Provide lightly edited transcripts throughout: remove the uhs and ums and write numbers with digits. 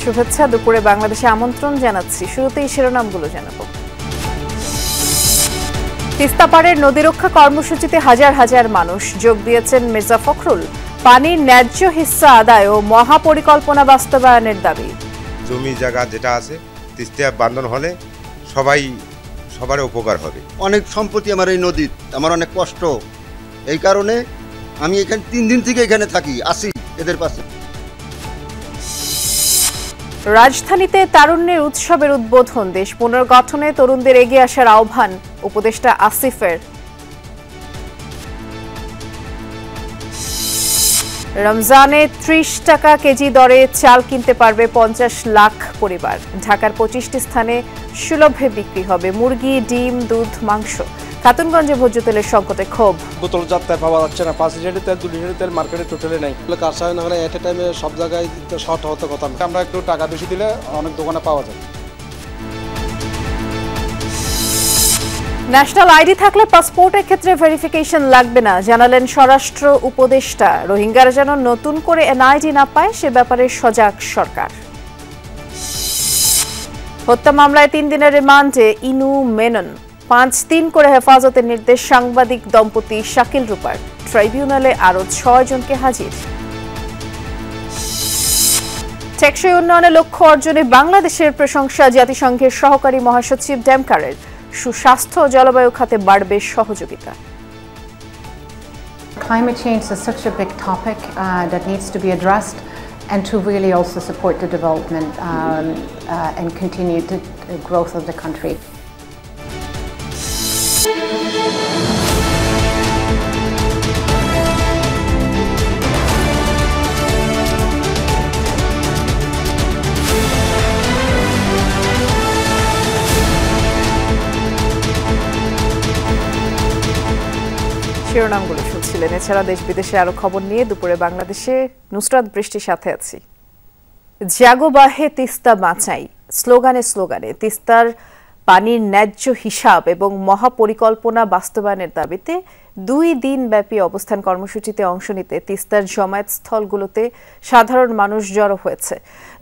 শুভেচ্ছা। দুপুরে বাংলাদেশে আমন্ত্রণ জানাচ্ছি। শুরুতেই শিরোনামগুলো জানাবো। তিস্তাপাড়ের নদী রক্ষা কর্মসূচিতে হাজার হাজার মানুষ যোগ দিয়েছেন মির্জা ফখরুল। পানির ন্যায্য হিস্সা আদায় ও মহাপরিকল্পনা বাস্তবায়নের দাবি। জমি জায়গা যেটা আছে তিস্তা বান্ধন হলে সবার উপকার হবে। অনেক সম্পত্তি আমার এই নদীর, আমার অনেক কষ্ট। এই কারণে আমি এখানে 3 দিন থেকে এখানে থাকি, আসি এদের পাশে। রাজধানীতে তারুণ্যের উৎসবের উদ্বোধন। দেশ পুনর্গঠনে তরুণদের এগিয়ে আসার আহ্বান উপদেষ্টা আসিফের। রমজানে 30 টাকা কেজি দরে চাল কিনতে পারবে 50 লাখ পরিবার। ঢাকার 25টি স্থানে সুলভে বিক্রি হবে মুরগি, ডিম, দুধ, মাংস। খাতুনগঞ্জে ভোজ্য তেলের সংকটে ক্ষোভ। বোতলজাত তেল পাওয়া যাচ্ছে না। 5 লিটারের তেল 2 লিটারের তেল মার্কেটে টোটালি নাই। কারসাজি না হলে এট এ টাইমে সব জায়গায় শর্ট হতে কথা। আমরা একটু টাকা বেশি দিলে অনেক দোকানে পাওয়া যায়। ন্যাশনাল আইডি থাকলে পাসপোর্টের ক্ষেত্রে ভেরিফিকেশন লাগবে না, জানালেন স্বরাষ্ট্র উপদেষ্টা। রোহিঙ্গারা যেন নতুন করে এনআইডি না পায় সে ব্যাপারে সজাগ সরকার। হত্যা মামলায় 3 দিনের রিমান্ডে ইনু মেনন। 5 করে হেফাজতের নির্দেশ সাংবাদিক দম্পতি শাকিল রূপার। ট্রাইব্যুনালে আরও 6 জনকে হাজির। টেকসই উন্নয়নের লক্ষ্য অর্জনে বাংলাদেশের প্রশংসা জাতিসংঘের সহকারী মহাসচিব ডেমকারের। সুস্বাস্থ্য ও জলবায়ু খাতে বাড়বে সহযোগিতা। Climate change is such a big topic that needs to be addressed, and to really also support the development and continue the growth of the country. শিরোনামগুলো শুনছিলেন। এছাড়া দেশ বিদেশে আরো খবর নিয়ে দুপুরে বাংলাদেশে নুসরাত বৃষ্টির সাথে আছি। জাগো বাহে তিস্তা বাঁচাই স্লোগানে তিস্তার পানির ন্যায্য হিসাব এবং মহাপরিকল্পনা বাস্তবায়নের দাবিতে 2 দিন ব্যাপী অবস্থান কর্মসূচিতে অংশ নিতে তিস্তার জমায়েত স্থলগুলোতে সাধারণ মানুষ জড়ো হয়েছে।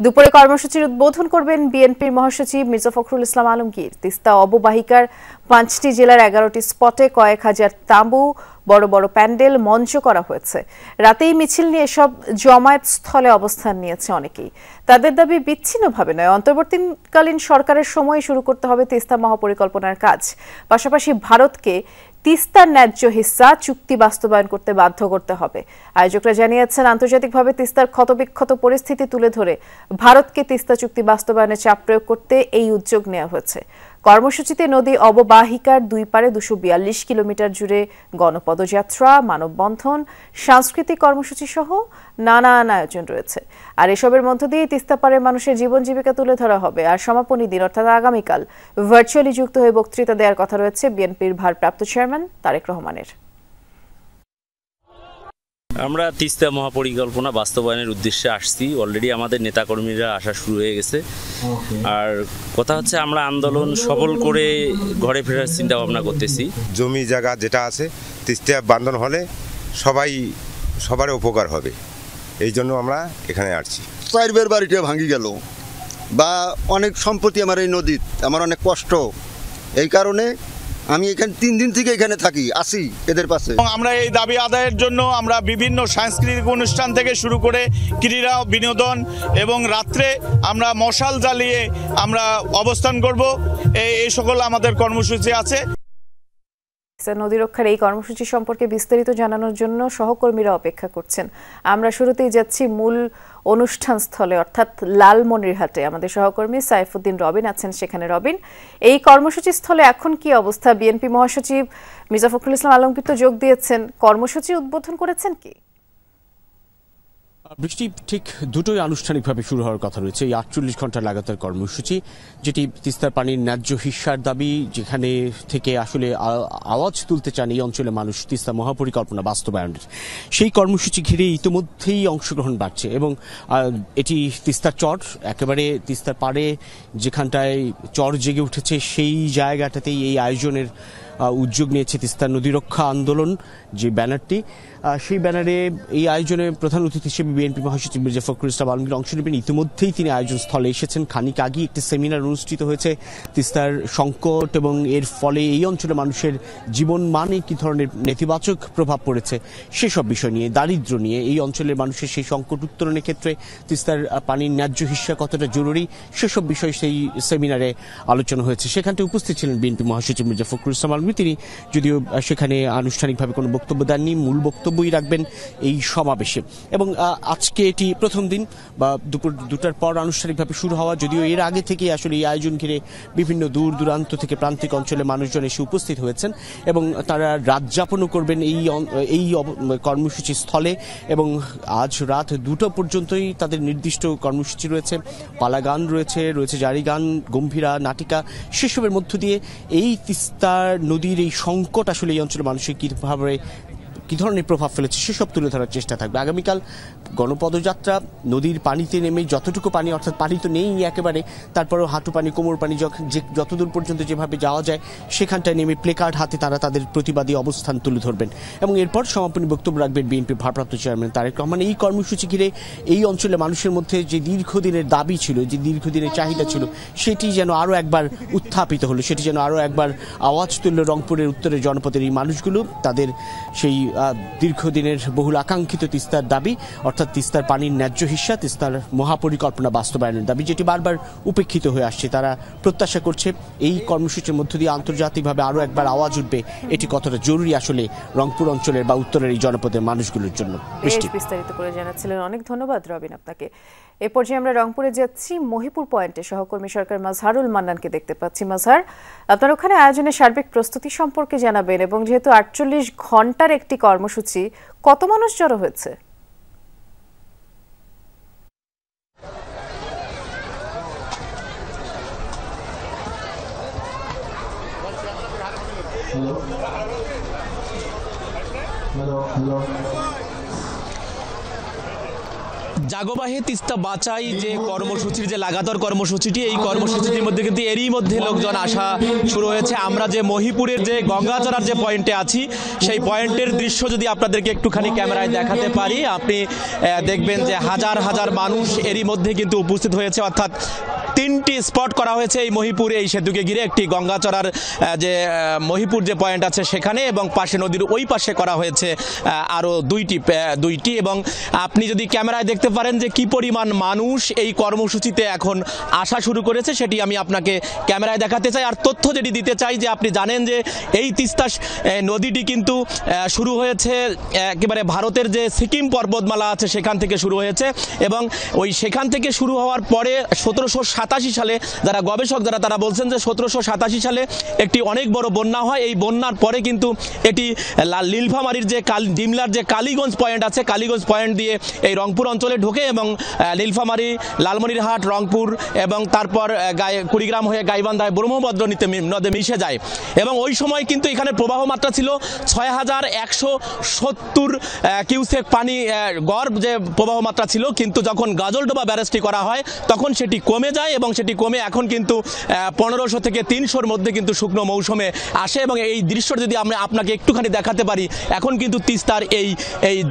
দুপুরে কর্মসূচির উদ্বোধন করবেন বিএনপির মহাসচিব মির্জা ফখরুল ইসলাম আলমগীর। তিস্তা অববাহিকার 5টি জেলার 11টি স্পটে কয়েক হাজার তাঁবু, বড় বড় প্যান্ডেল মঞ্চ করা হয়েছে। রাতেই মিছিল নিয়ে সব জমায়েত স্থলে অবস্থান নিয়েছে অনেকেই। তাদের দাবি বিচ্ছিন্নভাবে নয়, অন্তর্বর্তীকালীন সরকারের সময় শুরু করতে হবে তিস্তা মহাপরিকল্পনার কাজ। পাশাপাশি ভারতকে তিস্তার ন্যায্য হিস্সা চুক্তি বাস্তবায়ন করতে বাধ্য করতে হবে। আয়োজকরা জানিয়েছেন, আন্তর্জাতিকভাবে তিস্তার ক্ষতবিক্ষত পরিস্থিতি তুলে ধরে ভারতকে তিস্তা চুক্তি বাস্তবায়নে চাপ প্রয়োগ করতে এই উদ্যোগ নেওয়া হয়েছে। কর্মসূচিতে নদী অববাহিকার 2 পারে 242 কিলোমিটার জুড়ে গণপদযাত্রা, মানববন্ধন, সাংস্কৃতিক কর্মসূচি সহ নানান আয়োজন রয়েছে। আর এসবের মধ্য দিয়ে তিস্তাপাড়ের মানুষের জীবন জীবিকা তুলে ধরা হবে। আর সমাপনী দিন অর্থাৎ আগামীকাল ভার্চুয়ালি যুক্ত হয়ে বক্তৃতা দেওয়ার কথা রয়েছে বিএনপির ভারপ্রাপ্ত চেয়ারম্যান তারেক রহমানের। আমরা তিস্তা মহাপরিকল্পনা বাস্তবায়নের উদ্দেশ্যে আসছি। অলরেডি আমাদের নেতাকর্মীরা আসা শুরু হয়ে গেছে। আর কথা হচ্ছে, আমরা আন্দোলন সফল করে ঘরে ফেরার চিন্তা ভাবনা করতেছি। জমি জায়গা যেটা আছে তিস্তা বান্ধন হলে সবার উপকার হবে, এই জন্য আমরা এখানে আসছি। 4 বের বাড়িটা ভাঙি গেল, বা অনেক সম্পত্তি আমার এই নদীর, আমার অনেক কষ্ট। এই কারণে আমি এখানে 3 দিন থেকে এখানে থাকি, আসি এদের পাশে। আমরা এই দাবি আদায়ের জন্য আমরা বিভিন্ন সাংস্কৃতিক অনুষ্ঠান থেকে শুরু করে ক্রীড়া, বিনোদন এবং রাত্রে আমরা মশাল জ্বালিয়ে আমরা অবস্থান করব। এই সকল আমাদের কর্মসূচি আছে। নদী রক্ষার এই কর্মসূচি সম্পর্কে বিস্তারিত জানানোর জন্য সহকর্মীরা অপেক্ষা করছেন। আমরা শুরুতেই যাচ্ছি মূল অনুষ্ঠান স্থলে অর্থাৎ লালমনিরহাটে। আমাদের সহকর্মী সাইফুদ্দিন রবিন আছেন সেখানে। রবিন, এই কর্মসূচি স্থলে এখন কি অবস্থা? বিএনপি মহাসচিব মির্জা ফখরুল ইসলাম আলমগীর তো যোগ দিয়েছেন, কর্মসূচি উদ্বোধন করেছেন কি? বৃষ্টি ঠিক দুটোই আনুষ্ঠানিকভাবে শুরু হওয়ার কথা রয়েছে। এই 48 ঘন্টা লাগাতার কর্মসূচি, যেটি তিস্তার পানির ন্যায্য হিস্যার দাবি, যেখানে থেকে আসলে আওয়াজ তুলতে চান এই অঞ্চলের মানুষ তিস্তা মহাপরিকল্পনা বাস্তবায়নের। সেই কর্মসূচি ঘিরে ইতিমধ্যেই অংশগ্রহণ বাড়ছে এবং এটি তিস্তার চর, একেবারে তিস্তার পাড়ে যেখানটায় চর জেগে উঠেছে সেই জায়গাটাতেই এই আয়োজনের উদ্যোগ নিয়েছে তিস্তা নদী রক্ষা আন্দোলন যে ব্যানারটি, সেই ব্যানারে এই আয়োজনে প্রধান অতিথি হিসেবে বিএনপি মহাসচিব মির্জা ফখরুল ইসলাম আলমগীর অংশ নেবেন। ইতিমধ্যেই তিনি আয়োজন স্থলে এসেছেন। খানিক আগে একটি সেমিনার অনুষ্ঠিত হয়েছে তিস্তার সংকট এবং এর ফলে এই অঞ্চলের মানুষের জীবন মানে কি ধরনের নেতিবাচক প্রভাব পড়েছে সেসব বিষয় নিয়ে, দারিদ্র্য নিয়ে, এই অঞ্চলের মানুষের সেই সংকট উত্তরণের ক্ষেত্রে তিস্তার পানির ন্যায্য হিস্যা কতটা জরুরি সেসব বিষয় সেই সেমিনারে আলোচনা হয়েছে। সেখানটায় উপস্থিত ছিলেন বিএনপি মহাসচিব মির্জা ফখরুল ইসলাম আলমগীর। তিনি যদিও সেখানে আনুষ্ঠানিকভাবে কোনো বক্তব্য দেননি, মূল বক্তব্যই রাখবেন এই সমাবেশে। এবং আজকে এটি প্রথম দিন বা দুপুর 2টার পর আনুষ্ঠানিকভাবে শুরু হওয়া, যদিও এর আগে থেকে আসলে এই আয়োজন ঘিরে বিভিন্ন দূর দূরান্ত থেকে প্রান্তিক অঞ্চলে মানুষজন এসে উপস্থিত হয়েছেন এবং তারা রাত যাপনও করবেন এই কর্মসূচি স্থলে। এবং আজ রাত 2টা পর্যন্তই তাদের নির্দিষ্ট কর্মসূচি রয়েছে। পালা গান রয়েছে, জারি গান, গম্ভীরা, নাটিকা, সেসবের মধ্য দিয়ে এই তিস্তা নদীর এই সংকট আসলে এই অঞ্চলের মানুষের কি ধরনের প্রভাব ফেলেছে সেসব তুলে ধরার চেষ্টা থাকবে। আগামীকাল গণপদযাত্রা, নদীর পানিতে নেমে যতটুকু পানি, অর্থাৎ পানি তো নেই একেবারে, তারপরেও হাঁটু পানি, কোমর পানি, যতদূর পর্যন্ত যেভাবে যাওয়া যায় সেখানটায় নেমে প্লেকার্ড হাতে তারা তাদের প্রতিবাদী অবস্থান তুলে ধরবেন। এবং এরপর সমাপনী বক্তব্য রাখবেন বিএনপির ভারপ্রাপ্ত চেয়ারম্যান তারেক রহমান। এই কর্মসূচি ঘিরে এই অঞ্চলে মানুষের মধ্যে যে দীর্ঘদিনের দাবি ছিল, যে দীর্ঘদিনের চাহিদা ছিল, সেটি যেন আরও একবার উত্থাপিত হলো, সেটি যেন আরও একবার আওয়াজ তুলল রংপুরের উত্তরের জনপদের এই মানুষগুলো। তাদের সেই দীর্ঘদিনের বহুল আকাঙ্ক্ষিত তিস্তার দাবি, অর্থাৎ তিস্তার পানির ন্যায্য হিস্যা, তিস্তার মহাপরিকল্পনা বাস্তবায়নের দাবি, যেটি বারবার উপেক্ষিত হয়ে আসছে। তারা প্রত্যাশা করছে এই কর্মসূচির মধ্য দিয়ে আন্তর্জাতিকভাবে আরও একবার আওয়াজ উঠবে এটি কতটা জরুরি আসলে রংপুর অঞ্চলের বা উত্তরের এই জনপদের মানুষগুলোর জন্য। বিস্তারিত করে জানাচ্ছিলেন, অনেক ধন্যবাদ রবিন আপনাকে। এ পর্যায়ে আমরা রংপুরে যাচ্ছি, মহিপুর পয়েন্টে সহকর্মী সরকার মাজহারুল মান্নানকে দেখতে পাচ্ছি। মাজহার, আপনার ওখানে আয়োজনের সার্বিক প্রস্তুতি সম্পর্কে জানাবেন এবং যেহেতু 48 ঘন্টার একটি কর্মসূচি, কত মানুষ জড়ো হয়েছে? জাগোবাহে তিস্তা বাঁচাই যে কর্মসূচির যে লাগাতার কর্মসূচিটি, এই কর্মসূচিটির মধ্যে কিন্তু এরই মধ্যে লোকজন আসা শুরু হয়েছে। আমরা যে মহিপুরের যে গঙ্গাচড়ার যে পয়েন্টে আছি, সেই পয়েন্টের দৃশ্য যদি আপনাদেরকে একটুখানি ক্যামেরায় দেখাতে পারি, আপনি দেখবেন যে হাজার হাজার মানুষ এরই মধ্যে কিন্তু উপস্থিত হয়েছে। অর্থাৎ 3টি স্পট করা হয়েছে এই মহিপুর এই সেতুকে ঘিরে, একটি গঙ্গাচড়ার যে মহিপুর যে পয়েন্ট আছে সেখানে, এবং পাশে নদীর ওই পাশে করা হয়েছে আরও দুইটি। এবং আপনি যদি ক্যামেরায় দেখতে পারেন যে কি পরিমাণ মানুষ এই কর্মসূচিতে এখন আসা শুরু করেছে, সেটি আমি আপনাকে ক্যামেরায় দেখাতে চাই। আর তথ্য যেটি দিতে চাই যে আপনি জানেন যে এই তিস্তা নদীটি কিন্তু শুরু হয়েছে একেবারে ভারতের যে সিকিম পর্বতমালা আছে সেখান থেকে শুরু হয়েছে, এবং ওই সেখান থেকে শুরু হওয়ার পরে 1787 সালে যারা গবেষক তারা বলছেন যে 1787 সালে একটি অনেক বড় বন্যা হয়। এই বন্যার পরে কিন্তু এটি নীলফামারীর যে ডিমলার যে কালীগঞ্জ পয়েন্ট আছে, কালীগঞ্জ পয়েন্ট দিয়ে এই রংপুর অঞ্চলে ঢোকে এবং নীলফামারী, লালমনিরহাট, রংপুর এবং তারপর কুড়িগ্রাম হয়ে গাইবান্ধায় ব্রহ্মভদ্র নদে মিশে যায়। এবং ওই সময় কিন্তু এখানে প্রবাহ মাত্রা ছিল 6170 কিউসেক পানি গড় যে প্রবাহ মাত্রা ছিল, কিন্তু যখন গাজলডোবা ব্যারেজটি করা হয় তখন সেটি কমে যায় এবং সেটি কমে এখন কিন্তু 1500 থেকে 300-র মধ্যে কিন্তু শুকনো মৌসুমে আসে। এবং এই দৃশ্য যদি আমরা আপনাকে একটুখানি দেখাতে পারি, এখন কিন্তু তিস্তার এই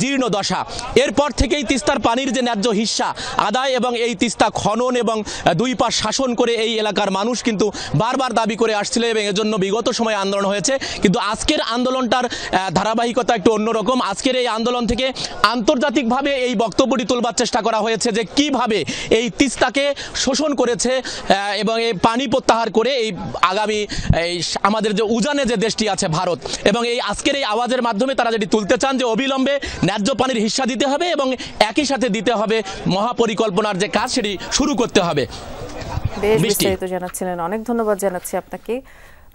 জীর্ণ দশা। এরপর থেকেই তিস্তার পানির যে ন্যায্য হিস্যা আদায় এবং এই তিস্তা খনন এবং দুই পাশ শাসন করে এই এলাকার মানুষ কিন্তু বারবার দাবি করে আসছিল এবং এজন্য বিগত সময়ে আন্দোলন হয়েছে। কিন্তু আজকের আন্দোলনটার ধারাবাহিকতা একটু অন্যরকম। আজকের এই আন্দোলন থেকে আন্তর্জাতিকভাবে এই বক্তব্যটি তোলবার চেষ্টা করা হয়েছে যে কিভাবে এই তিস্তাকে শোষণ করেছে এবং এই পানি প্রত্যাহার করে এই আগামী আমাদের যে উজানে যে দেশটি আছে ভারত, এবং এই আজকের এই আওয়াজের মাধ্যমে তারা যেটি তুলতে চান যে অবিলম্বে ন্যায্য পানির হিস্যা দিতে হবে এবং একই সাথে দিতে হবে মহাপরিকল্পনার যে কাজ সেটি শুরু করতে হবে। বেশ বিস্তারিত জানাচ্ছিলেন, অনেক ধন্যবাদ জানাচ্ছি আপনাকে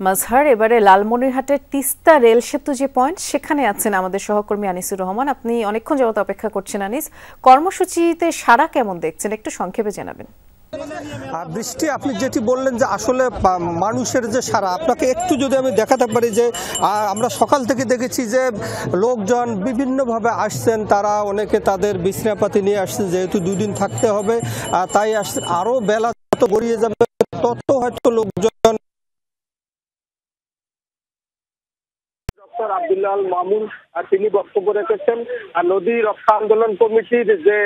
মাজহার। এবারে লালমনিরহাটের তিস্তা রেল সেতু যে পয়েন্ট, সেখানে আছেন আমাদের সহকর্মী আনিসুর রহমান। আপনি অনেকক্ষণ যাবত অপেক্ষা করছেন আনিস, কর্মসূচিতে সাড়া কেমন দেখছেন একটু সংক্ষেপে জানাবেন। বৃষ্টি, আপনি যেটি বললেন যে আসলে মানুষের যে সারা, আপনাকে একটু যদি আমি দেখাতে পারি যে আমরা সকাল থেকে দেখেছি যে লোকজন বিভিন্নভাবে আসছেন, তারা অনেকে তাদের বিছনাপাতি নিয়ে আসছেন, যেহেতু 2 দিন থাকতে হবে তাই আসছেন। আরও বেলা যত গড়িয়ে যাবে তত হয়তো লোকজন। ডক্টর আব্দুল্লাহ মামুন তিনি বক্তব্য রেখেছেন। নদী রক্ষা আন্দোলন কমিটির যে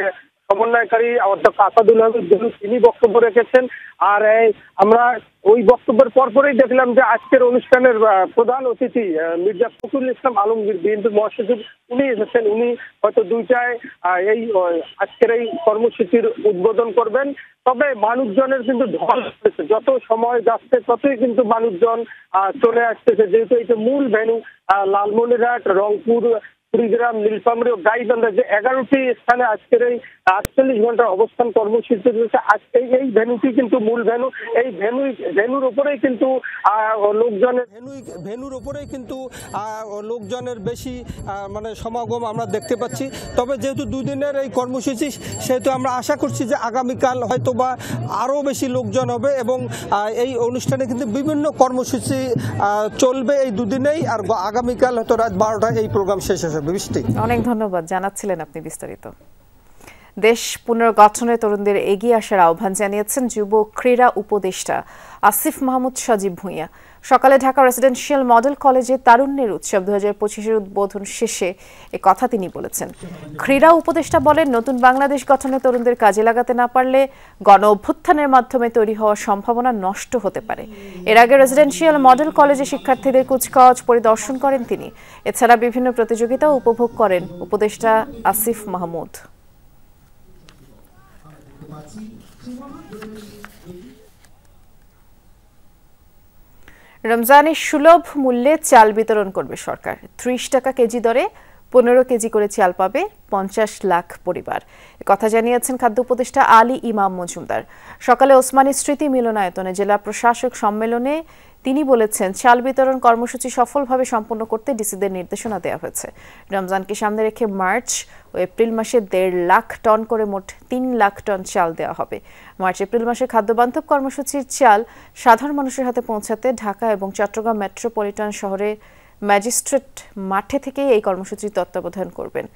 সমন্বয়কারী অধ্যক্ষ আসাদুল আহমেদ তিনি বক্তব্য রেখেছেন। আর আমরা ওই বক্তব্যের পরপরই দেখলাম যে আজকের অনুষ্ঠানের প্রধান অতিথি মির্জা ফখরুল ইসলাম আলমগীর বিএনপি মহাসচিব উনি এসেছেন। উনি হয়তো 2টায় এই আজকের এই কর্মসূচির উদ্বোধন করবেন। তবে মানুষজনের কিন্তু ঢল হচ্ছে, যত সময় যাচ্ছে ততই কিন্তু মানুষজন চলে আসতেছে, যেহেতু এটা মূল ভেন্যু লালমনিরহাট, রংপুর, কুড়িগ্রাম, নীলফামারী ও গাইবান্ধা যে 11টি স্থানে আজকের এই 48 ঘন্টার অবস্থান কর্মসূচি রয়েছে। আজকে এই ভেন্যুটি কিন্তু মূল ভেন্যু। এই ভেন্যুর উপরেই কিন্তু লোকজনের বেশি মানে সমাগম আমরা দেখতে পাচ্ছি। তবে যেহেতু 2 দিনের এই কর্মসূচি, সেহেতু আমরা আশা করছি যে আগামীকাল হয়তো বা আরও বেশি লোকজন হবে এবং এই অনুষ্ঠানে কিন্তু বিভিন্ন কর্মসূচি চলবে এই 2 দিনেই। আর আগামীকাল হয়তো রাত 12টায় এই প্রোগ্রাম শেষ হবে। অনেক ধন্যবাদ, জানাচ্ছিলেন আপনি বিস্তারিত। দেশ পুনর্গঠনে তরুণদের এগিয়ে আসার আহ্বান জানিয়েছেন যুব ক্রীড়া উপদেষ্টা আসিফ মাহমুদ সজীব ভুঁইয়া। সকালে ঢাকা রেসিডেন্সিয়াল মডেল কলেজে তারুণ্যের উৎসব 2025-এর উদ্বোধন শেষে এ কথা তিনি বলেছেন। ক্রীড়া উপদেষ্টা বলেন, নতুন বাংলাদেশ গঠনে তরুণদের কাজে লাগাতে না পারলে গণ অভ্যুত্থানের মাধ্যমে তৈরি হওয়ার সম্ভাবনা নষ্ট হতে পারে। এর আগে রেসিডেন্সিয়াল মডেল কলেজে শিক্ষার্থীদের কুচকাওয়াজ পরিদর্শন করেন তিনি। এছাড়া বিভিন্ন প্রতিযোগিতাও উপভোগ করেন উপদেষ্টা আসিফ মাহমুদ। রমজানে সুলভ মূল্যে চাল বিতরণ করবে সরকার। 30 টাকা কেজি দরে 15 কেজি করে চাল পাবে 50 লাখ পরিবার। কথা জানিয়েছেন খাদ্য উপদেষ্টা আলী ইমাম মজুমদার। সকালে ওসমানী স্মৃতি মিলনায়তনে জেলা প্রশাসক সম্মেলনে তিনি বলেছেন, চাল বিতরণ কর্মসূচি সফলভাবে সম্পন্ন করতে ডিসিদের নির্দেশনা দেওয়া হয়েছে। রমজানকে সামনে রেখে মার্চ ও এপ্রিল মাসে 1.5 লাখ টন করে মোট 3 লাখ টন চাল দেওয়া হবে। মার্চ এপ্রিল মাসে খাদ্যবান্ধব কর্মসূচির চাল সাধারণ মানুষের হাতে পৌঁছাতে ঢাকা এবং চট্টগ্রাম মেট্রোপলিটন শহরে ম্যাজিস্ট্রেট মাঠে থেকেই এই কর্মসূচির তত্ত্বাবধান করবেন।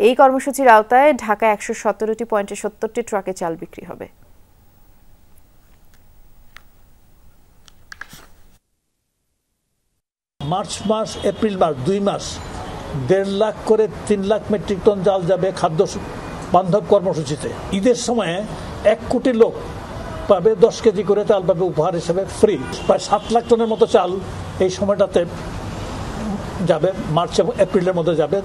এই কর্মসূচির আওতায় ঢাকা 117টি পয়েন্টে 70টি ট্রাকে চাল বিক্রি হবে। মার্চ মাস, এপ্রিল মাস, 2 মাস 1.5 লাখ করে 3 লাখ মেট্রিক টন চাল যাবে খাদ্য বান্ধব কর্মসূচিতে। ঈদের সময়ে 1 কোটি লোক পাবে 10 কেজি করে চাল পাবে উপহার হিসেবে ফ্রি। প্রায় 7 লাখ টনের মতো চাল এই সময়টাতে যাবে, মার্চ এবং এপ্রিলের মধ্যে যাবে,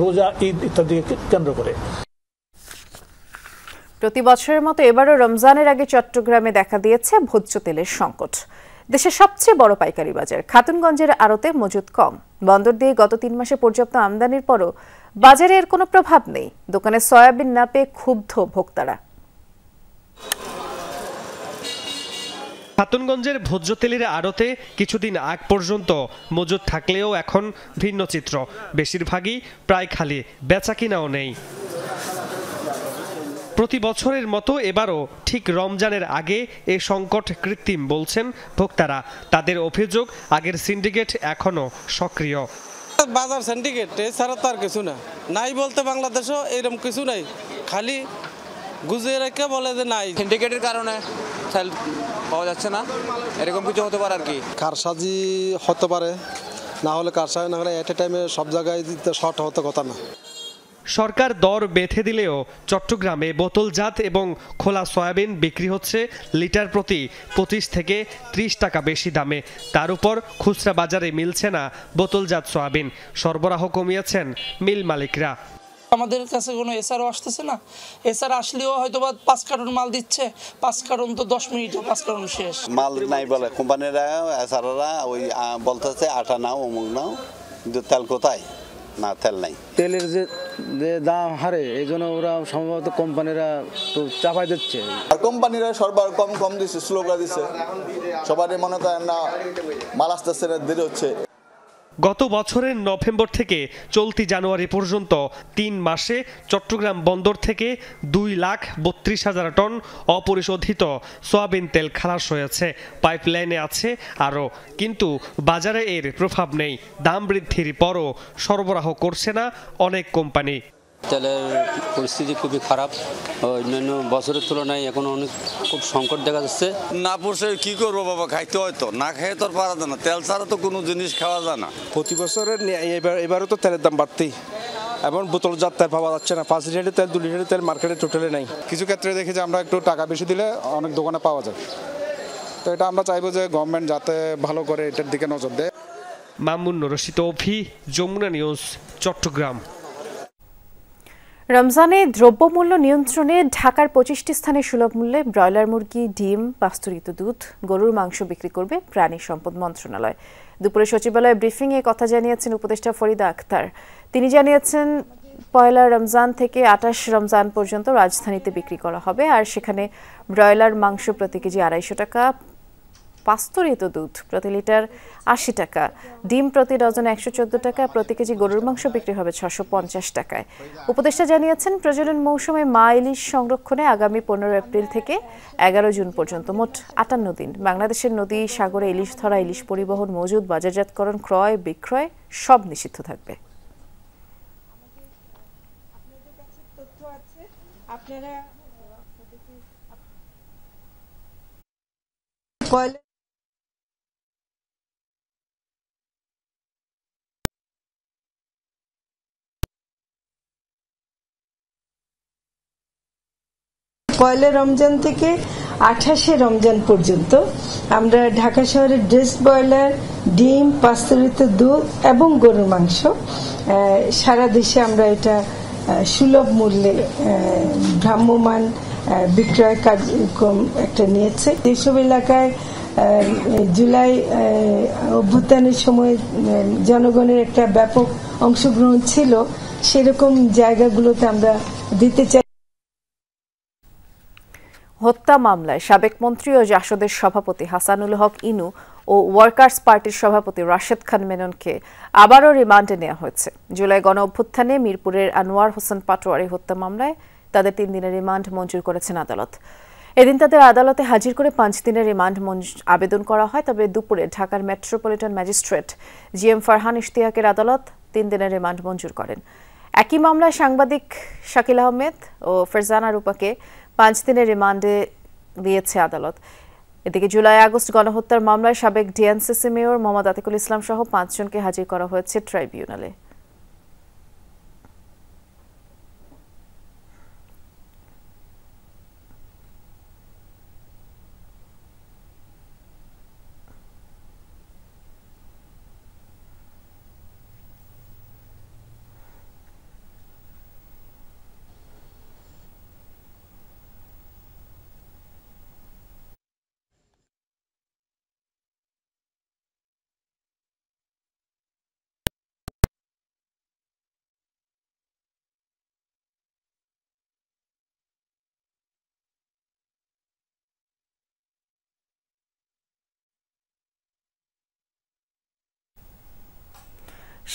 রোজা, ঈদ ইত্যাদি কেন্দ্র করে। প্রতি বছরের মতো এবারও রমজানের আগে চট্টগ্রামে দেখা দিয়েছে ভোজ্য তেলের সংকট। দেশের সবচেয়ে বড় পাইকারি বাজার খাতুনগঞ্জের আড়তে মজুদ কম। বন্দর দিয়ে গত 3 মাসে পর্যাপ্ত আমদানির পরও বাজারে এর কোনো প্রভাব নেই। দোকানে সয়াবিন না পেয়ে ক্ষুব্ধ ভোক্তারা। খাতুনগঞ্জের ভোজ্য তেলের আড়তে কিছুদিন আগ পর্যন্ত মজুদ থাকলেও এখন ভিন্ন চিত্র। বেশিরভাগই প্রায় খালি, বেচাকিনাও নেই। প্রতি বছরের মতো এবারও ঠিক রমজানের আগে এ সংকট কৃত্রিম বলছেন ভোক্তারা। তাদের অভিযোগ, আগের সিন্ডিকেট এখনো সক্রিয়। বাজার সিন্ডিকেট এছাড়া তো আর কিছু না, নাই বলতে বাংলাদেশও এরকম কিছু নাই, খালি গুজিয়ে রেখে বলে যে নাই। সিন্ডিকেটের কারণে তেল পাওয়া যাচ্ছে না, এরকম কিছু হতে পারে আর কি। কারসাজি হতে পারে, না হলে কারসাজি না হলে এট এ টাইমে সব জায়গায় শর্ট হতে কথা না। সরকার দর বেঁধে দিলেও চট্টগ্রামে বোতলজাত এবং খোলা সয়াবিন বিক্রি হচ্ছে লিটার প্রতি 25 থেকে 30 টাকা বেশি দামে। তার উপর খুচরা বাজারে মিলছে না বোতলজাত সয়াবিন। সরবরাহ কমিয়েছেন মিল মালিকরা। আমাদের কাছে কোনো এসআরও আসতেছে না, এসআর আসলেও হয়তো বা 5 কার্টন মাল দিচ্ছে, 5 কার্টন তো 10 মিনিটে 5 কার্টন শেষ। মাল নাই বলে কোম্পানিরা, এসআররা ওই বলতেছে আটা নাও অমুক নাও, কিন্তু তেল কোথায়? না, তেল নাই। তেলের যে দাম হারে, এই জন্য ওরা সম্ভবত কোম্পানিরা তো চাপাই দিচ্ছে। আর কোম্পানিরা সরবরাহ কম দিচ্ছে, স্লোগান দিচ্ছে, সবারই মনে করেন না মাল আসতেছে না, দেরি হচ্ছে। গত বছরের নভেম্বর থেকে চলতি জানুয়ারি পর্যন্ত 3 মাসে চট্টগ্রাম বন্দর থেকে 2,32,000 টন অপরিশোধিত সয়াবিন তেল খালাস হয়েছে। পাইপলাইনে আছে আরও, কিন্তু বাজারে এর প্রভাব নেই। দাম বৃদ্ধির পরও সরবরাহ করছে না অনেক কোম্পানি। তেলের পরিস্থিতি খুবই খারাপ, অন্যান্য বছরের তুলনায় এখন অনেক খুব সংকট দেখা যাচ্ছে। না পড়ছে কি করবো বাবা, খাইতে হয়তো, না খেয়ে তো আর পারা যায় না। তেল ছাড়া তো কোনো জিনিস খাওয়া যায় না। প্রতি বছরের এবারও তো তেলের দাম বাড়তেই, এবং বোতলজাত তেল পাওয়া যাচ্ছে না। 5 লিটারের তেল 2 লিটারের তেল মার্কেটে টোটালি নেই। কিছু ক্ষেত্রে দেখি যে আমরা একটু টাকা বেশি দিলে অনেক দোকানে পাওয়া যায়। তো এটা আমরা চাইবো যে গভর্নমেন্ট যাতে ভালো করে এটার দিকে নজর দেয়। মামুন রশিদ অভি, যমুনা নিউজ, চট্টগ্রাম। রমজানে দ্রব্যমূল্য নিয়ন্ত্রণে ঢাকার 25টি স্থানে সুলভ মূল্যে ব্রয়লার মুরগি, ডিম, পাস্তুরিত দুধ, গরুর মাংস বিক্রি করবে প্রাণী সম্পদ মন্ত্রণালয়। দুপুরে সচিবালয়ে ব্রিফিংয়ে কথা জানিয়েছেন উপদেষ্টা ফরিদা আক্তার। তিনি জানিয়েছেন, পয়লা রমজান থেকে 28 রমজান পর্যন্ত রাজধানীতে বিক্রি করা হবে, আর সেখানে ব্রয়লার মাংস প্রতি কেজি 250 টাকা, পাস্তুরিত দুধ প্রতি লিটার 80 টাকা, ডিম প্রতি ডজন 114 টাকা, প্রতি কেজি গরুর মাংস বিক্রি হবে 650 টাকায়। উপদেষ্টা জানিয়েছেন, প্রজনন মৌসুমে মা ইলিশ সংরক্ষণে আগামী 15 এপ্রিল থেকে 11 জুন পর্যন্ত মোট 58 দিন বাংলাদেশের নদী, সাগরে ইলিশ ধরা, ইলিশ পরিবহন, মজুদ, বাজারজাতকরণ, ক্রয়, বিক্রয় সব নিষিদ্ধ থাকবে। পয়লা রমজান থেকে 28 রমজান পর্যন্ত আমরা ঢাকা শহরের ড্রেস ব্রয়লার, ডিম, পাস্তুরিত দুধ এবং গরুর মাংস সারা দেশে আমরা এটা সুলভ মূল্যে ভ্রাম্যমান বিক্রয় কার্যক্রম একটা নিয়েছে। যেসব এলাকায় জুলাই অভ্যুত্থানের সময় জনগণের একটা ব্যাপক অংশগ্রহণ ছিল, সেরকম জায়গাগুলোতে আমরা দিতে চাই। হত্যা মামলায় সাবেক মন্ত্রী ও জাসদের সভাপতি হাসানুল হক ইনু ও ওয়ার্কার্স পার্টির সভাপতি রাশেদ খান মেননকে আবারও রিমান্ডে নেওয়া হয়েছে। জুলাই গণ অভ্যুত্থানে মিরপুরের আনোয়ার হোসেন পাটোয়ারি হত্যা মামলায় তাদের 3 দিনের রিমান্ড মঞ্জুর করেছেন আদালত। এদিন তাদের আদালতে হাজির করে 5 দিনের রিমান্ড আবেদন করা হয়। তবে দুপুরে ঢাকার মেট্রোপলিটন ম্যাজিস্ট্রেট GM ফারহান ইশতিয়াকের আদালত 3 দিনের রিমান্ড মঞ্জুর করেন। একই মামলায় সাংবাদিক শাকিল আহমেদ ও ফারজানা রূপাকে 5 দিনের রিমান্ডে দিয়েছে আদালত। এদিকে জুলাই আগস্ট গণহত্যার মামলায় সাবেক ডিএনসিসি মেয়র মোহাম্মদ আতিকুল ইসলাম সহ 5 জনকে হাজির করা হয়েছে ট্রাইব্যুনালে।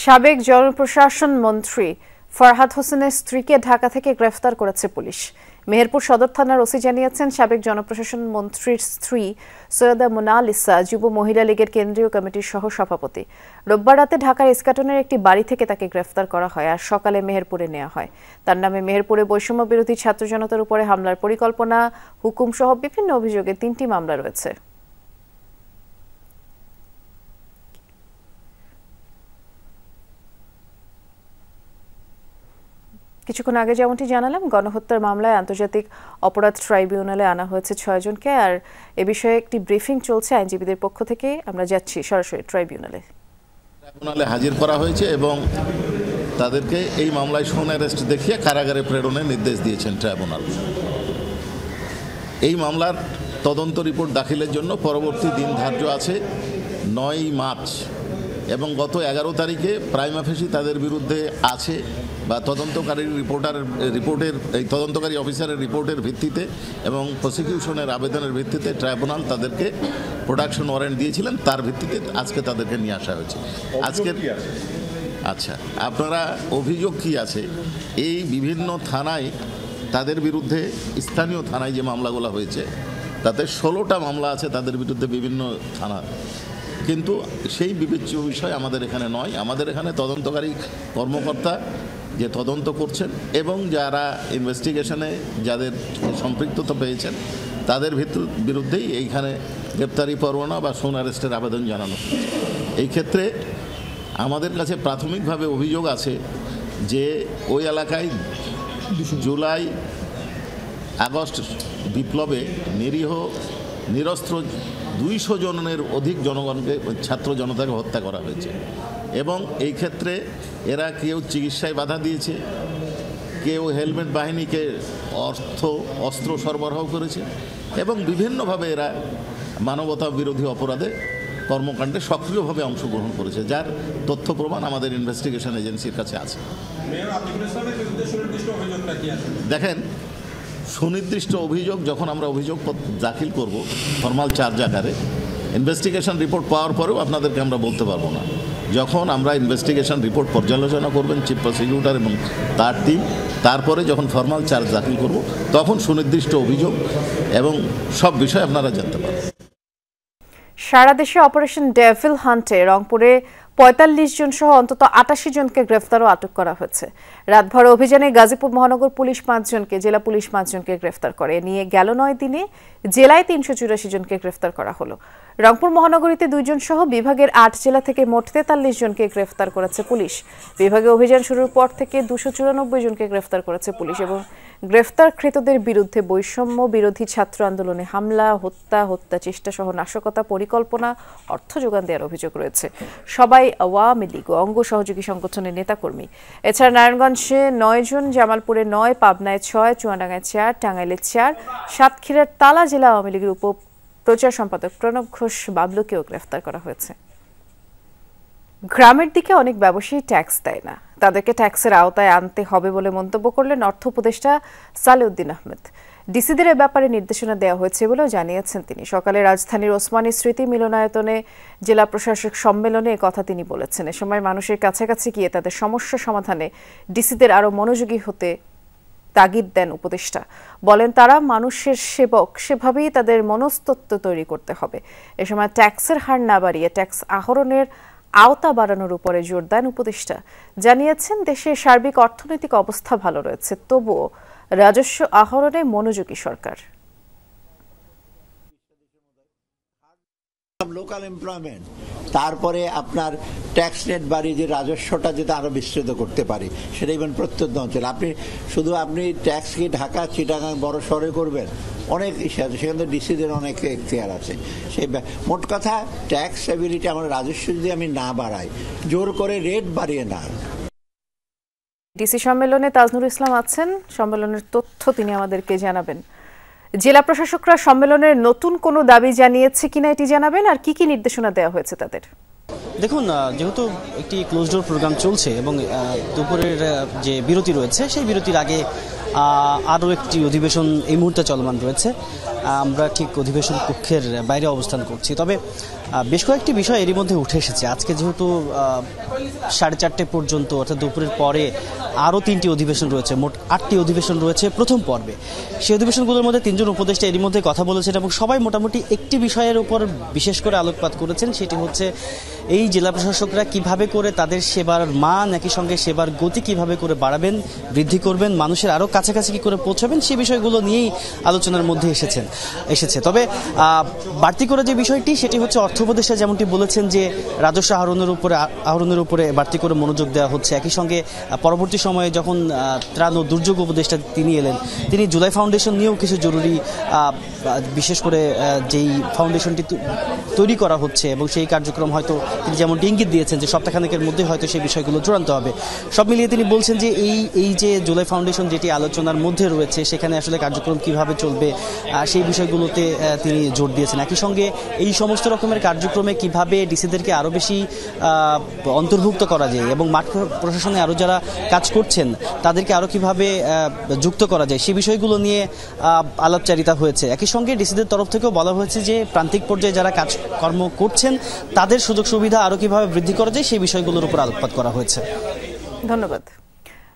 সাবেক জনপ্রশাসন মন্ত্রী ফরহাদ হোসেনের স্ত্রীকে ঢাকা থেকে গ্রেফতার করেছে পুলিশ। মেহেরপুর সদর থানার ওসি জানিয়েছেন, সাবেক জনপ্রশাসন মন্ত্রীর স্ত্রী সৈয়দা মোনালিসা যুব মহিলা লীগের কেন্দ্রীয় কমিটির সহ সভাপতি। রোববার রাতে ঢাকার ইস্কাটনের একটি বাড়ি থেকে তাকে গ্রেফতার করা হয়, আর সকালে মেহেরপুরে নেওয়া হয়। তার নামে মেহেরপুরে বৈষম্য বিরোধী ছাত্র জনতার উপরে হামলার পরিকল্পনা, হুকুম সহ বিভিন্ন অভিযোগে 3টি মামলা রয়েছে। কিছুক্ষণ আগে যেমনটি জানালাম, গণহত্যার মামলায় আন্তর্জাতিক অপরাধ ট্রাইব্যুনালে আনা হয়েছে 6 জনকে, আর এ বিষয়ে একটি ব্রিফিং চলছে আইনজীবীদের পক্ষ থেকে। আমরা যাচ্ছি সরাসরি ট্রাইব্যুনালে। ট্রাইব্যুনালে হাজির করা হয়েছে এবং তাদেরকে এই মামলায় শোন অ্যারেস্ট দেখিয়ে কারাগারে প্রেরণের নির্দেশ দিয়েছেন ট্রাইব্যুনাল। এই মামলার তদন্ত রিপোর্ট দাখিলের জন্য পরবর্তী দিন ধার্য আছে 9 মার্চ, এবং গত 11 তারিখে প্রাইমা ফেসি তাদের বিরুদ্ধে আছে বা তদন্তকারী রিপোর্টের এই তদন্তকারী অফিসারের রিপোর্টের ভিত্তিতে এবং প্রসিকিউশনের আবেদনের ভিত্তিতে ট্রাইব্যুনাল তাদেরকে প্রোডাকশন ওয়ারেন্ট দিয়েছিলেন। তার ভিত্তিতে আজকে তাদেরকে নিয়ে আসা হয়েছে। আজকের আচ্ছা, আপনারা অভিযোগ কি আছে? এই বিভিন্ন থানায় তাদের বিরুদ্ধে, স্থানীয় থানায় যে মামলাগুলো হয়েছে তাতে 16টা মামলা আছে তাদের বিরুদ্ধে বিভিন্ন থানা, কিন্তু সেই বিবেচ্য বিষয় আমাদের এখানে নয়। আমাদের এখানে তদন্তকারী কর্মকর্তা যে তদন্ত করছেন এবং যারা ইনভেস্টিগেশনে যাদের সম্পৃক্ততা পেয়েছেন তাদের বিরুদ্ধেই এইখানে গ্রেপ্তারি পরোয়ানা বা শোন অ্যারেস্টের আবেদন জানানো। এই ক্ষেত্রে আমাদের কাছে প্রাথমিকভাবে অভিযোগ আছে যে ওই এলাকায় জুলাই আগস্ট বিপ্লবে নিরীহ নিরস্ত্র 200 জনের অধিক জনগণকে, ছাত্র জনতাকে হত্যা করা হয়েছে। এবং এই ক্ষেত্রে এরা কেউ চিকিৎসায় বাধা দিয়েছে, কেউ হেলমেট বাহিনীকে অস্ত্র সরবরাহ করেছে এবং বিভিন্নভাবে এরা মানবতা বিরোধী অপরাধে কর্মকাণ্ডে সক্রিয়ভাবে অংশগ্রহণ করেছে, যার তথ্য প্রমাণ আমাদের ইনভেস্টিগেশন এজেন্সির কাছে আছে। দেখেন, সুনির্দিষ্ট অভিযোগ যখন আমরা অভিযোগ দাখিল করব ফরমাল চার্জ আকারে, ইনভেস্টিগেশন রিপোর্ট পাওয়ার পরেও আপনাদেরকে আমরা বলতে পারবো না। যখন আমরা ইনভেস্টিগেশন রিপোর্ট পর্যালোচনা করবেন চিফ প্রসিকিউটর এবং তার টিম, তারপরে যখন ফরমাল চার্জ দাখিল করব তখন সুনির্দিষ্ট অভিযোগ এবং সব বিষয় আপনারা জানতে পারবেন। সারা দেশে অপারেশন ডেভিল হান্টে রংপুরে ৪৫ জন সহ অন্তত ৮৮ জনকে গ্রেফতার ও আটক করা হয়েছে। রাতভর অভিযানে গাজীপুর মহানগর পুলিশ ৫ জনকে, জেলা পুলিশ ৫ জনকে গ্রেফতার করে। নিয়ে গেল ৯ দিনে জেলায় ৩৮৪ জনকে গ্রেফতার করা হলো। রংপুর মহানগরীতে ২ জন সহ বিভাগের ৮ জেলা থেকে মোট ৪৩ জনকে গ্রেফতার করেছে পুলিশ। বিভাগে অভিযান শুরুর পর থেকে ২৯৪ জনকে গ্রেফতার করেছে পুলিশ এবং গ্রেফতারকৃতদের বিরুদ্ধে বৈষম্য বিরোধী ছাত্র আন্দোলনে হামলা, হত্যা চেষ্টা সহ নাশকতা, পরিকল্পনা, অর্থ যোগান দেওয়ার অভিযোগ রয়েছে। সবাই আওয়ামী লীগ ও অঙ্গ সহযোগী সংগঠনের নেতাকর্মী। এছাড়া নারায়ণগঞ্জে ৯ জন, জামালপুরে ৯, পাবনায় ৬, চুয়াডাঙ্গায় ৪, টাঙ্গাইলে ৪, সাতক্ষীরার তালা জেলা আওয়ামী লীগের উপপ্রচার সম্পাদক প্রণব ঘোষ বাবলুকেও গ্রেফতার করা হয়েছে। গ্রামের দিকে অনেক ব্যবসায়ী ট্যাক্স দেয় না, তাদেরকে ট্যাক্সের আওতায় আনতে হবে বলে মন্তব্য করলেন অর্থ উপদেষ্টা সালেউদ্দিন আহমেদ। ডিসিদের এ ব্যাপারে নির্দেশনা দেওয়া হয়েছে বলেও জানিয়েছেন তিনি। সকালে রাজধানীর ওসমানী স্মৃতি মিলনায়তনে জেলা প্রশাসক সম্মেলনে কথা তিনি বলেছেন। এ সময় মানুষের কাছাকাছি গিয়ে তাদের সমস্যা সমাধানে ডিসিদের আরও মনোযোগী হতে তাগিদ দেন উপদেষ্টা। বলেন, তারা মানুষের সেবক, সেভাবেই তাদের মনস্তত্ত্ব তৈরি করতে হবে। এ সময় ট্যাক্সের হার না বাড়িয়ে ট্যাক্স আহরণের আওতা বাড়ানোর উপরে জোর দেন উপদেষ্টা। জানিয়েছেন, দেশের সার্বিক অর্থনৈতিক অবস্থা ভালো রয়েছে, তবুও রাজস্ব আহরণে মনোযোগী সরকার। লোকাল এমপ্লয়মেন্ট, তারপরে আপনার ট্যাক্স রেট বাড়িয়ে যে রাজস্বটা যেটা আরো বিস্তৃত করতে পারি, সেটা ইভেন প্রত্যন্ত অঞ্চল। আপনি ট্যাক্স কি ঢাকা, চিটাগাং বড় শহরে করবেন, অনেক ইস্যু আছে, সেখানে ডিসিদের অনেক এখতিয়ার আছে। সেই মোট কথা ট্যাক্স এবিলিটি, আমার রাজস্ব যদি আমি না বাড়াই, জোর করে রেট বাড়িয়ে না। ডিসি সম্মেলনে তাজনুল ইসলাম আছেন, সম্মেলনের তথ্য তিনি আমাদেরকে জানাবেন। জেলা প্রশাসকরা সম্মেলনের নতুন কোনো দাবি জানিয়েছে কিনা এটি জানাবেন, আর কি কি নির্দেশনা দেওয়া হয়েছে তাদের। দেখুন, যেহেতু একটি ক্লোজ ডোর প্রোগ্রাম চলছে এবং দুপুরের যে বিরতি রয়েছে, সেই বিরতির আগে আরও একটি অধিবেশন এই মুহূর্তে চলমান রয়েছে। আমরা ঠিক অধিবেশন কক্ষের বাইরে অবস্থান করছি। তবে বেশ কয়েকটি বিষয় এরই মধ্যে উঠে এসেছে। আজকে যেহেতু 4:30 পর্যন্ত, অর্থাৎ দুপুরের পরে আরও 3টি অধিবেশন রয়েছে, মোট 8টি অধিবেশন রয়েছে প্রথম পর্বে। সেই অধিবেশনগুলোর মধ্যে 3 জন উপদেষ্টা এরই মধ্যে কথা বলেছেন এবং সবাই মোটামুটি একটি বিষয়ের উপর বিশেষ করে আলোকপাত করেছেন। সেটি হচ্ছে এই জেলা প্রশাসকরা কিভাবে করে তাদের সেবার মান, একই সঙ্গে সেবার গতি কিভাবে করে বাড়াবেন, বৃদ্ধি করবেন, মানুষের আরও কাছাকাছি কি করে পৌঁছাবেন, সেই বিষয়গুলো নিয়েই আলোচনার মধ্যে এসেছে। তবে বাড়তি করে যে বিষয়টি, সেটি হচ্ছে অর্থ উপদেষ্টা যেমনটি বলেছেন যে রাজস্ব আহরণের উপরে বাড়তি করে মনোযোগ দেওয়া হচ্ছে। একই সঙ্গে পরবর্তী সময়ে যখন ত্রাণ ও দুর্যোগ উপদেষ্টা তিনি এলেন, তিনি জুলাই ফাউন্ডেশন নিয়েও কিছু জরুরি, বিশেষ করে যেই ফাউন্ডেশনটি তৈরি করা হচ্ছে এবং সেই কার্যক্রম হয়তো তিনি যেমনটি ইঙ্গিত দিয়েছেন যে সপ্তাহখানেকের মধ্যে হয়তো সেই বিষয়গুলো চূড়ান্ত হবে। সব মিলিয়ে তিনি বলছেন যে এই যে জুলাই ফাউন্ডেশন যেটি আলোচনার মধ্যে রয়েছে, সেখানে আসলে কার্যক্রম কিভাবে চলবে সেই বিষয়গুলোতে তিনি জোর দিয়েছেন। একই সঙ্গে এই সমস্ত রকমের কার্যক্রমে কিভাবে ডিসিদেরকে আরও বেশি অন্তর্ভুক্ত করা যায় এবং মাঠ প্রশাসনে আরও যারা কাজ করছেন তাদেরকে আরও কিভাবে যুক্ত করা যায়, সেই বিষয়গুলো নিয়ে আলাপচারিতা হয়েছে। একই সঙ্গে ডিসিদের তরফ থেকেও বলা হয়েছে যে প্রান্তিক পর্যায়ে যারা কাজকর্ম করছেন তাদের সুযোগ সুবিধা আরও কিভাবে বৃদ্ধি করা যায়, সেই বিষয়গুলোর উপর আলোকপাত করা হয়েছে। ধন্যবাদ।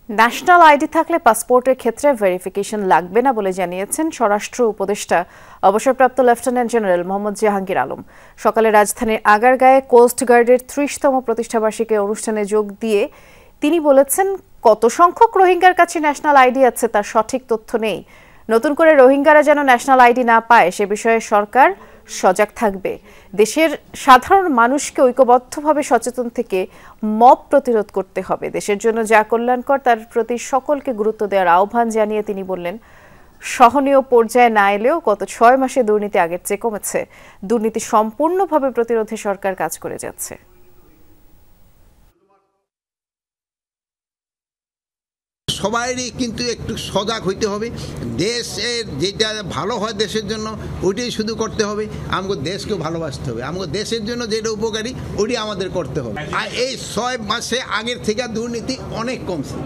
ন্যাশনাল আইডি থাকলে পাসপোর্টের ক্ষেত্রে ভেরিফিকেশন লাগবে না বলে জানিয়েছেন স্বরাষ্ট্র উপদেষ্টা অবসরপ্রাপ্ত লেফটেন্যান্ট জেনারেল মোহাম্মদ জাহাঙ্গীর আলম। সকালে রাজধানীর আগারগাঁয়ে কোস্ট গার্ডের 30তম প্রতিষ্ঠাবার্ষিকী অনুষ্ঠানে যোগ দিয়ে তিনি বলেছেন, কত সংখ্যক রোহিঙ্গার কাছে ন্যাশনাল আইডি আছে তার সঠিক তথ্য নেই। নতুন করে রোহিঙ্গারা যেন ন্যাশনাল আইডি না পায় সে বিষয়ে সরকার সজাগ থাকবে। দেশের সাধারণ মানুষকে ঐক্যবদ্ধভাবে সচেতন থেকে মব প্রতিরোধ করতে হবে। দেশের জন্য যা কল্যাণকর তার প্রতি সকলকে গুরুত্ব দেওয়ার আহ্বান জানিয়ে তিনি বললেন, সহনীয় পর্যায়ে না এলেও গত 6 মাসে দুর্নীতি আগের চেয়ে কমেছে। দুর্নীতি সম্পূর্ণভাবে প্রতিরোধে সরকার কাজ করে যাচ্ছে। সবাইরই কিন্তু একটু সজাগ হইতে হবে। দেশের যেটা ভালো হয় দেশের জন্য ওইটাই শুধু করতে হবে। আমাকে দেশকেও ভালোবাসতে হবে। আমাকে দেশের জন্য যেটা উপকারী ওইটাই আমাদের করতে হবে। আর এই 6 মাসে আগের থেকে দুর্নীতি অনেক কমছে।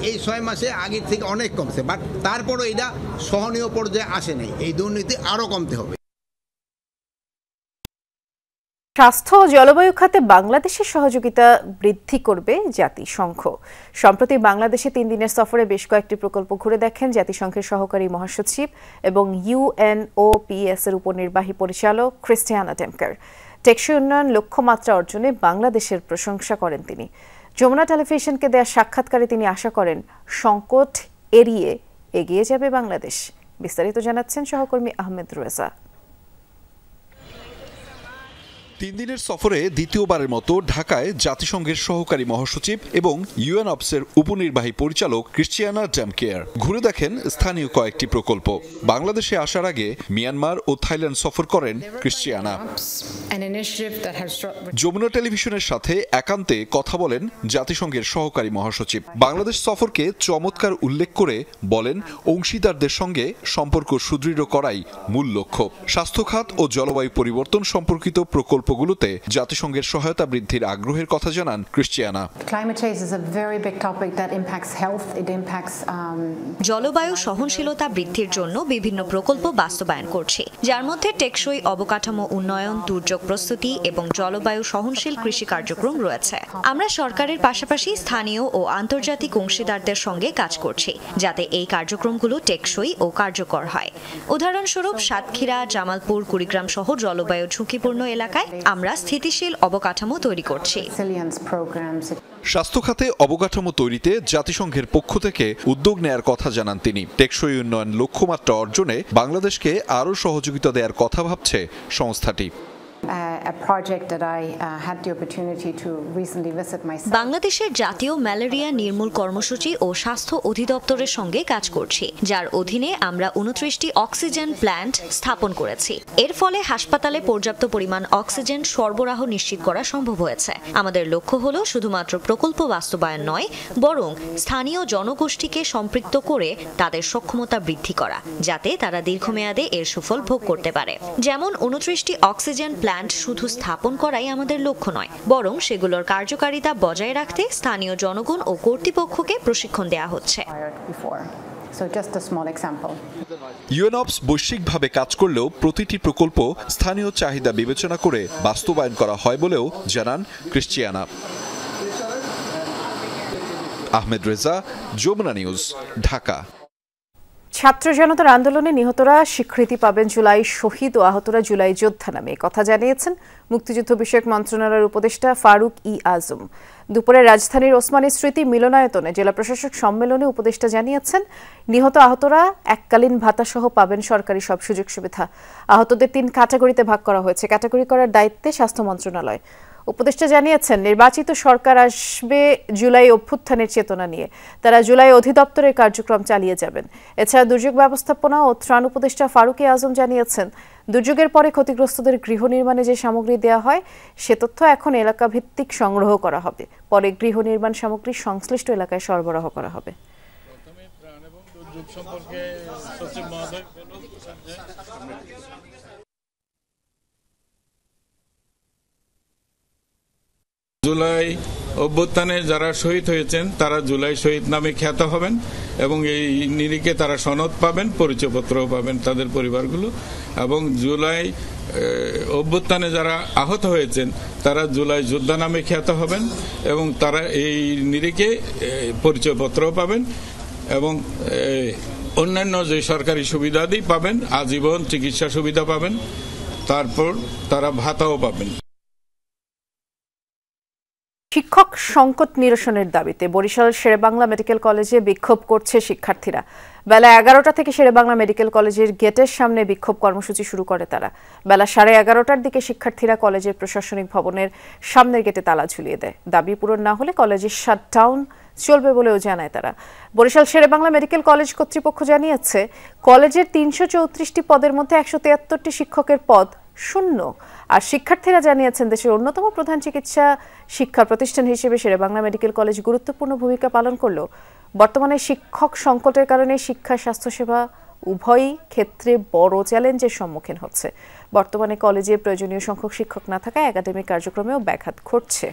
এই 6 মাসে আগের থেকে অনেক কমছে, বাট তারপরও এটা সহনীয় পর্যায়ে আসে নাই। এই দুর্নীতি আরও কমতে হবে। স্বাস্থ্য ও জলবায়ু খাতে বাংলাদেশের সহযোগিতা বৃদ্ধি করবে জাতিসংঘ। সম্প্রতি বাংলাদেশে 3 দিনের সফরে বেশ কয়েকটি প্রকল্প ঘুরে দেখেন জাতিসংঘের সহকারী মহাসচিব এবং UNOPS এর উপনির্বাহী পরিচালক ক্রিস্টিয়ানা টেমকার। টেকসই উন্নয়ন লক্ষ্যমাত্রা অর্জনে বাংলাদেশের প্রশংসা করেন তিনি। যমুনা টেলিভিশনকে দেয়া সাক্ষাৎকারে তিনি আশা করেন সংকট এড়িয়ে এগিয়ে যাবে বাংলাদেশ। বিস্তারিত জানাচ্ছেন সহকর্মী আহমেদ রেজা। 3 দিনের সফরে দ্বিতীয়বারের মতো ঢাকায় জাতিসংঘের সহকারী মহাসচিব এবং UNOPS-এর উপনির্বাহী পরিচালক ক্রিস্টিয়ানা টেমকার ঘুরে দেখেন স্থানীয় কয়েকটি প্রকল্প। বাংলাদেশে আসার আগে মিয়ানমার ও থাইল্যান্ড সফর করেন ক্রিস্টিয়ানা। যমুনা টেলিভিশনের সাথে একান্তে কথা বলেন জাতিসংঘের সহকারী মহাসচিব। বাংলাদেশ সফরকে চমৎকার উল্লেখ করে বলেন, অংশীদারদের সঙ্গে সম্পর্ক সুদৃঢ় করাই মূল লক্ষ্য। স্বাস্থ্য খাত ও জলবায়ু পরিবর্তন সম্পর্কিত প্রকল্পগুলোতে জাতিসংঘের সহায়তা বৃদ্ধির আগ্রহের কথা জানান ক্রিস্টিয়ানা। জলবায়ু সহনশীলতা বৃদ্ধির জন্য বিভিন্ন প্রকল্প বাস্তবায়ন করছে, যার মধ্যে টেকসই অবকাঠামো উন্নয়ন, দুর্যোগ প্রস্তুতি এবং জলবায়ু সহনশীল কৃষি কার্যক্রম রয়েছে। আমরা সরকারের পাশাপাশি স্থানীয় ও আন্তর্জাতিক অংশীদারদের সঙ্গে কাজ করছি, যাতে এই কার্যক্রমগুলো টেকসই ও কার্যকর হয়। উদাহরণস্বরূপ সাতক্ষীরা, জামালপুর, কুড়িগ্রাম সহ জলবায়ু ঝুঁকিপূর্ণ এলাকায় আমরা স্থিতিশীল অবকাঠামো তৈরি করছি। স্বাস্থ্য খাতে অবকাঠামো তৈরিতে জাতিসংঘের পক্ষ থেকে উদ্যোগ নেয়ার কথা জানান তিনি। টেকসই উন্নয়ন লক্ষ্যমাত্রা অর্জনে বাংলাদেশকে আরও সহযোগিতা দেওয়ার কথা ভাবছে সংস্থাটি। বাংলাদেশের জাতীয় ম্যালেরিয়া নির্মূল কর্মসূচি ও স্বাস্থ্য অধিদপ্তরের সঙ্গে কাজ করছি, যার অধীনে আমরা 29টি অক্সিজেন প্ল্যান্ট স্থাপন করেছি। এর ফলে হাসপাতালে পর্যাপ্ত পরিমাণ অক্সিজেন সরবরাহ নিশ্চিত করা সম্ভব হয়েছে। আমাদের লক্ষ্য হলো শুধুমাত্র প্রকল্প বাস্তবায়ন নয়, বরং স্থানীয় জনগোষ্ঠীকে সম্পৃক্ত করে তাদের সক্ষমতা বৃদ্ধি করা, যাতে তারা দীর্ঘমেয়াদে এর সুফল ভোগ করতে পারে। যেমন 29টি অক্সিজেন প্ল্যান্ট শুধু স্থাপন করাই আমাদের লক্ষ্য নয়, বরং সেগুলোর কার্যকারিতা বজায় রাখতে স্থানীয় জনগণ ও কর্তৃপক্ষকে প্রশিক্ষণ দেওয়া হচ্ছে। UNOPS বৈশ্বিকভাবে কাজ করলেও প্রতিটি প্রকল্প স্থানীয় চাহিদা বিবেচনা করে বাস্তবায়ন করা হয় বলেও জানান ক্রিস্টিয়ানা। আহমেদ রেজা, যমুনা নিউজ, ঢাকা। ছাত্র জনতার আন্দোলনে নিহতরা স্বীকৃতি পাবেন জুলাই শহীদ ও আহতরা জুলাই যোদ্ধা নামে কথা জানিয়েছেন মুক্তিযুদ্ধ বিষয়ক মন্ত্রণালয়ের উপদেষ্টা ফারুক ই আজম। দুপুরে রাজধানীর ওসমানী স্মৃতি মিলনায়তনে জেলা প্রশাসক সম্মেলনে উপদেষ্টা জানিয়েছেন, নিহত আহতরা এককালীন ভাতা সহ পাবেন সরকারি সব সুযোগ সুবিধা। আহতদের 3 ক্যাটাগরিতে ভাগ করা হয়েছে। ক্যাটাগরি করার দায়িত্বে স্বাস্থ্য মন্ত্রণালয়। উপদেষ্টা জানিয়েছেন, নির্বাচিত সরকার আসবে জুলাই অভ্যুত্থানের চেতনা নিয়ে। তারা জুলাই অধিদপ্তরের কার্যক্রম চালিয়ে যাবেন। এছাড়া দুর্যোগ ব্যবস্থাপনা ও ত্রাণ উপদেষ্টা ফারুক ই আজম জানিয়েছেন, দুর্যোগের পরে ক্ষতিগ্রস্তদের গৃহ নির্মাণে যে সামগ্রী দেওয়া হয় সে তথ্য এখন এলাকা ভিত্তিক সংগ্রহ করা হবে। পরে গৃহ নির্মাণ সামগ্রী সংশ্লিষ্ট এলাকায় সরবরাহ করা হবে। জুলাই অভ্যুত্থানে যারা শহীদ হয়েছেন তারা জুলাই শহীদ নামে খ্যাত হবেন এবং এই নিরিখে তারা সনদ পাবেন, পরিচয়পত্রও পাবেন তাদের পরিবারগুলো। এবং জুলাই অভ্যুত্থানে যারা আহত হয়েছেন তারা জুলাই যোদ্ধা নামে খ্যাত হবেন এবং তারা এই নিরিখে পরিচয়পত্রও পাবেন এবং অন্যান্য যে সরকারি সুবিধাদি পাবেন, আজীবন চিকিৎসা সুবিধা পাবেন, তারপর তারা ভাতাও পাবেন। শিক্ষক সংকট নিরসনের দাবিতে বরিশাল শেরেবাংলা মেডিকেল কলেজে বিক্ষোভ করছে শিক্ষার্থীরা। বেলা 11টা থেকে শেরেবাংলা মেডিকেল কলেজের গেটের সামনে বিক্ষোভ কর্মসূচি শুরু করে তারা। বেলা 11:30টার দিকে শিক্ষার্থীরা কলেজের প্রশাসনিক ভবনের সামনের গেটে তালা ঝুলিয়ে দেয়। দাবি পূরণ না হলে কলেজের শাটডাউন চলবে বলেও জানায় তারা। বরিশাল শেরেবাংলা মেডিকেল কলেজ কর্তৃপক্ষ জানিয়েছে, কলেজের 334টি পদের মধ্যে 173টি শিক্ষকের পদ শূন্য। আর শিক্ষার্থীরা জানিয়েছেন, দেশের অন্যতম প্রধান চিকিৎসা শিক্ষা প্রতিষ্ঠান হিসেবে শেরেবাংলা মেডিকেল কলেজ গুরুত্বপূর্ণ ভূমিকা পালন করলেও বর্তমানে শিক্ষক সংকটের কারণে শিক্ষা স্বাস্থ্যসেবা উভয়ই ক্ষেত্রে বড় চ্যালেঞ্জের সম্মুখীন হচ্ছে। বর্তমানে কলেজে প্রয়োজনীয় সংখ্যক শিক্ষক না থাকায় একাডেমিক কার্যক্রমেও ব্যাঘাত ঘটছে।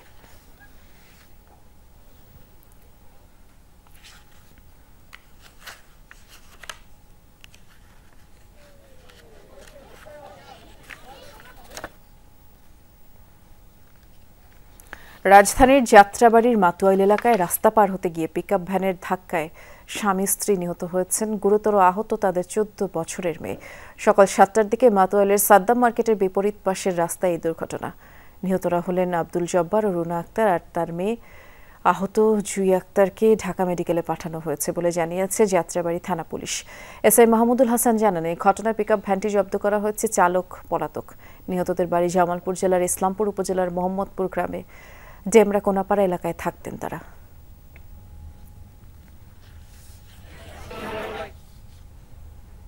রাজধানীর যাত্রাবাড়ির মাতুয়াইল এলাকায় রাস্তা পার হতে গিয়ে পিকআপ ভ্যানের ধাক্কায় স্বামী স্ত্রী নিহত হয়েছেন। গুরুতর আহত তাদের 14 বছরের মেয়ে। সকাল 7টার দিকে মাতুয়াইলের সাদ্দাম মার্কেটের বিপরীত পাশের রাস্তায় এই দুর্ঘটনা। নিহতরা হলেন আব্দুল জব্বার ও রুনা আক্তার আর তার মেয়ে। আহত জুই আক্তারকে ঢাকা মেডিকেলে পাঠানো হয়েছে বলে জানিয়েছে যাত্রাবাড়ি থানা পুলিশ। এসআই মাহমুদুল হাসান জানান, এই ঘটনায় পিকআপ ভ্যানটি জব্দ করা হয়েছে, চালক পলাতক। নিহতদের বাড়ি জামালপুর জেলার ইসলামপুর উপজেলার মোহাম্মদপুর গ্রামে ডেমরা কোনাপাড়া এলাকায় থাকতেন তারা।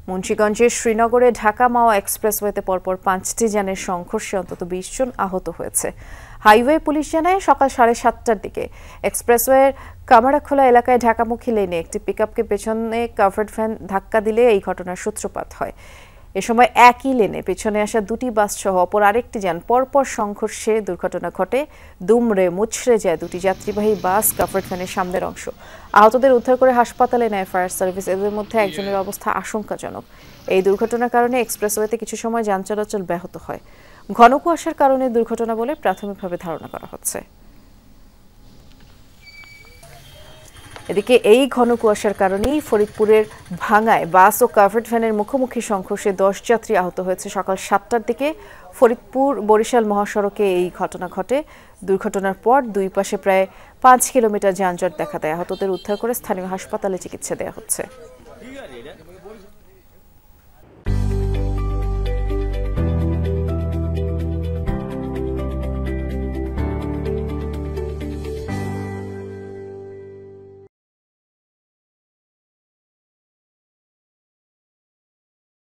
মুন্সিগঞ্জের শ্রীনগরে ঢাকা মাওয়া এক্সপ্রেসওয়েতে পরপর 5টি যানের সংঘর্ষে অন্তত 20 জন আহত হয়েছে। হাইওয়ে পুলিশ জানায়, সকাল 7:30টার দিকে এক্সপ্রেসওয়ের কামারাখোলা এলাকায় ঢাকামুখী লেনে একটি পিকআপকে পেছনে কাভার্ড ভ্যান ধাক্কা দিলে এই ঘটনার সূত্রপাত হয়। এ সময় একই লেনে পেছনে আসা দুটি বাস সহ অপর আরেকটি যান পরপর সংঘর্ষে দুর্ঘটনা ঘটে। দুমড়ে মুচড়ে যায় দুটি যাত্রীবাহী বাস কাভার্ড ভ্যানের সামনের অংশ। আহতদের উদ্ধার করে হাসপাতালে নেয় ফায়ার সার্ভিস। এদের মধ্যে একজনের অবস্থা আশঙ্কাজনক। এই দুর্ঘটনার কারণে এক্সপ্রেসওয়েতে কিছু সময় যান চলাচল ব্যাহত হয়। ঘন কুয়াশার কারণে দুর্ঘটনা বলে প্রাথমিকভাবে ধারণা করা হচ্ছে। এদিকে এই ঘন কুয়াশার কারণেই ফরিদপুরের ভাঙ্গায় বাস ও কাভার্ড ভ্যানের মুখোমুখি সংঘর্ষে 10 যাত্রী আহত হয়েছে। সকাল 7টার দিকে ফরিদপুর বরিশাল মহাসড়কে এই ঘটনা ঘটে। দুর্ঘটনার পর দুই পাশে প্রায় 5 কিলোমিটার যানজট দেখা দেয়। আহতদের উদ্ধার করে স্থানীয় হাসপাতালে চিকিৎসা দেওয়া হচ্ছে।